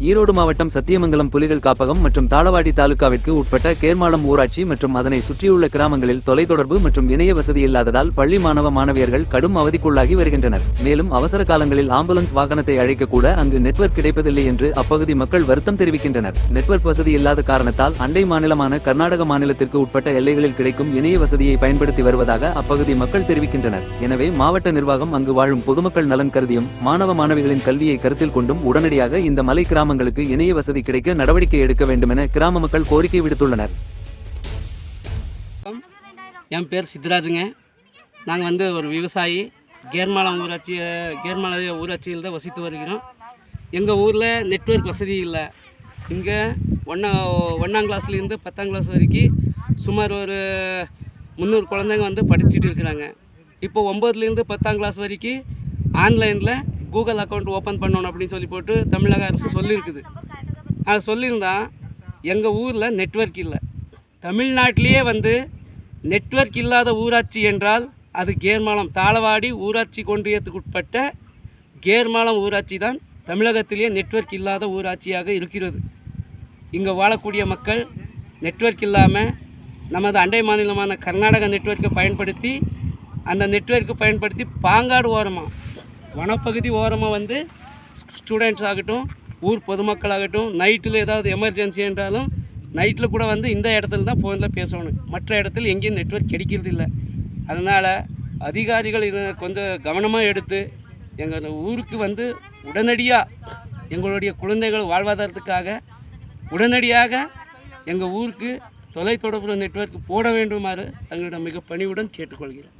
ஈரோடு மாவட்டம் சத்தியமங்கலம் புலிகள் காப்பகம் மற்றும் தாளவாடி தாலுகாவிற்கு உட்பட்ட கேர்மாளம் ஊராட்சி மற்றும் அதனை சுற்றியுள்ள கிராமங்களில் தொலைத்தொடர்பு மற்றும் இணைய வசதி இல்லாததால் பள்ளி மாணவியர்கள் கடும் அவதிக்குள்ளாகி வருகின்றனர். மேலும் அவசர காலங்களில் ஆம்புலன்ஸ் வாகனத்தை அழைக்க கூட அங்கு நெட்வொர்க் கிடைப்பதில்லை என்று அப்பகுதி மக்கள் வருத்தம் தெரிவிக்கின்றனர். நெட்வொர்க் வசதி இல்லாத காரணத்தால் அண்டை மாநிலமான கர்நாடக மாநிலத்திற்கு உட்பட்ட எல்லைகளில் கிடைக்கும் இணைய வசதியை பயன்படுத்தி வருவதாக அப்பகுதி மக்கள் தெரிவிக்கின்றனர். எனவே மாவட்ட நிர்வாகம் அங்கு வாழும் பொதுமக்கள் நலன் கருதியும் மாணவிகளின் கல்வியை கருத்தில் கொண்டும் உடனடியாக இந்த மலை கிராமங்களுக்கு இணைய வசதி கிடைக்க நடவடிக்கை எடுக்க வேண்டும் என கிராம மக்கள் கோரிக்கை விடுத்துள்ளனர். என் பேர் சித்ராஜுங்க. நாங்கள் ஒரு விவசாயி. கேர்மாளம் ஊராட்சியில் தான் வசித்து வருகிறோம். எங்கள் ஊரில் நெட்வொர்க் வசதி இல்லை. இங்கே ஒன்றாம் கிளாஸ்லேருந்து 10ஆம் கிளாஸ் வரைக்கும் சுமார் ஒரு 300 குழந்தைங்க படிச்சுட்டு இருக்கிறாங்க. இப்போ 9லேருந்து 10ஆம் கிளாஸ் வரைக்கும் ஆன்லைனில் கூகுள் அக்கௌண்ட் ஓப்பன் பண்ணணும் அப்படின்னு சொல்லி போட்டு தமிழக அரசு சொல்லியிருக்குது. அது சொல்லியிருந்தா எங்கள் ஊரில் நெட்வொர்க் இல்லை. தமிழ்நாட்டிலேயே நெட்வொர்க் இல்லாத ஊராட்சி என்றால் அது கேர்மாளம் தாளவாடி ஊராட்சி ஒன்றியத்துக்கு உட்பட்ட கேர்மாளம் ஊராட்சி தான் தமிழகத்திலேயே நெட்வொர்க் இல்லாத ஊராட்சியாக இருக்கிறது. இங்கே வாழக்கூடிய மக்கள் நெட்வொர்க் இல்லாமல் நமது அண்டை மாநிலமான கர்நாடக நெட்வொர்க்கை பயன்படுத்தி அந்த நெட்வொர்க்கை பயன்படுத்தி பாங்காடு ஓரமாக வனப்பகுதி ஓரமாக ஸ்டூடெண்ட்ஸ் ஆகட்டும் ஊர் பொதுமக்களாகட்டும் நைட்டில் ஏதாவது எமர்ஜென்சி என்றாலும் நைட்டில் கூட இந்த இடத்துல தான் ஃபோனில் பேசணும். மற்ற இடத்துல எங்கேயும் நெட்வொர்க் கிடைக்கிறது இல்லை. அதனால் அதிகாரிகள் இதை கொஞ்சம் கவனமாக எடுத்து எங்கள் ஊருக்கு உடனடியாக எங்களுடைய குழந்தைகள் வாழ்வாதாரத்துக்காக உடனடியாக எங்கள் ஊருக்கு தொலைத்தொடர்பு நெட்வொர்க் போட வேண்டுமாறு தங்களிடம் மிக பணிவுடன் கேட்டுக்கொள்கிறோம்.